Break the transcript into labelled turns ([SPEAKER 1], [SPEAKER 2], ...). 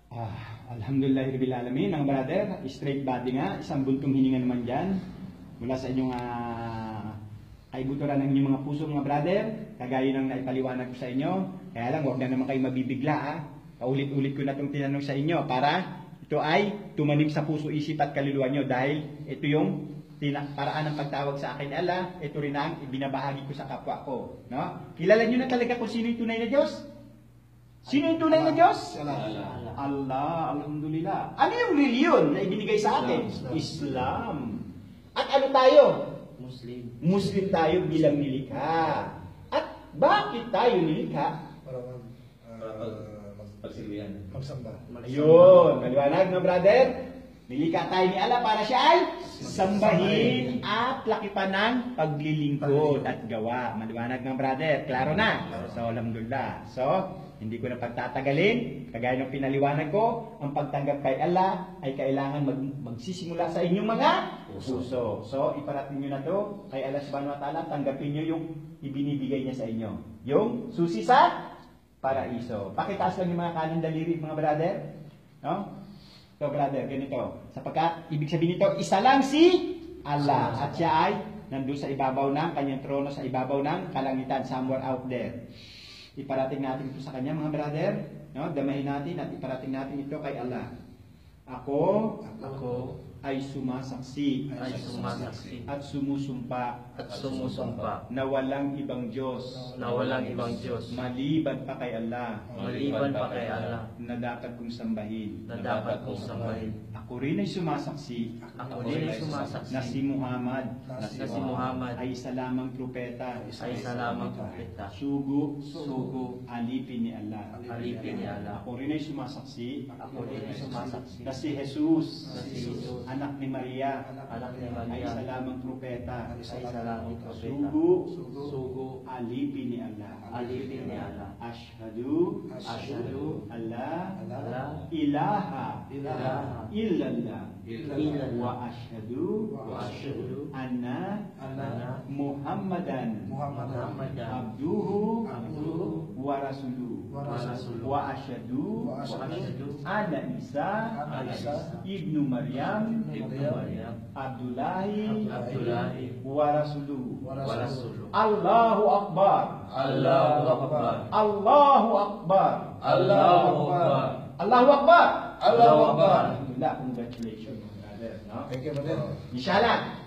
[SPEAKER 1] Alhamdulillahirabbil alamin, mga brother, straight body nga, isang buntong hininga naman dyan mula sa inyong kaibuturan ng inyong mga puso, mga brother, kagaya ng naipaliwanag ko sa inyo. Kaya lang, huwag na naman kayo mabibigla, ha. Paulit-ulit ko na itong tinanong sa inyo para ito ay tumanim sa puso, isip at kaluluwa nyo, dahil ito yung paraan ng pagtawag sa akin, Allah, ito rin ang ibinabahagi ko sa kapwa ko, no? Kilala nyo na talaga kung sino yung tunay na Diyos? Sino yung tunay na Diyos? Allah, alhamdulillah. Ano yung reliyon na ibinigay sa atin? Islam. At ano tayo? Muslim tayo bilang nilikha. At bakit tayo nilikha?
[SPEAKER 2] Para magsamba.
[SPEAKER 1] Ayun, maliwanag na brother. Nilikha tayo ni Allah para siya ay sambahin at lakipan ng paglilingkod at gawa. Maliwanag ng brother. Klaro na? So, alhamdulillah. So, hindi ko na pagtatagalin. Kagaya ng pinaliwanag ko, ang pagtanggap kay Allah ay kailangan magsisimula sa inyong mga puso. So, iparating nyo na to kay Allah subhanahu wa ta'ala. Tanggapin nyo yung ibinibigay niya sa inyo. Yung susi sa paraiso. Pakitaas lang yung mga kanang daliri, mga brother. No? So, brother, ganito. Sapagkat, ibig sabihin nito, isa lang si Allah. At siya ay nandun sa ibabaw ng kanyang trono, sa ibabaw ng kalangitan, somewhere out there. Iparating natin ito sa kanya, mga brother. No? Damahin natin at iparating natin ito kay Allah. Ako ay sumasaksi at sumusumpa na walang ibang Diyos maliban pa kay Allah na dapat kong sambahin. Ako rin ay sumasaksi na si Muhammad ay isa lamang propeta, sugo alipin ni Allah. Ako rin ay sumasaksi na si Jesus, anak ni Maria, ay isa lamang propeta, sugo alipin ni Allah. Ashhadu alla ilaha illallah wa ashhadu anna Muhammadan abduhu wa rasuluhu wa ashhadu anna Isa ibnu Maryam Abdullahi wa rasuluhu. Allahu Akbar. Allahu Akbar. Allahu Akbar. Alhamdulillah, congratulations.
[SPEAKER 2] Thank you, brother.
[SPEAKER 1] Inshallah.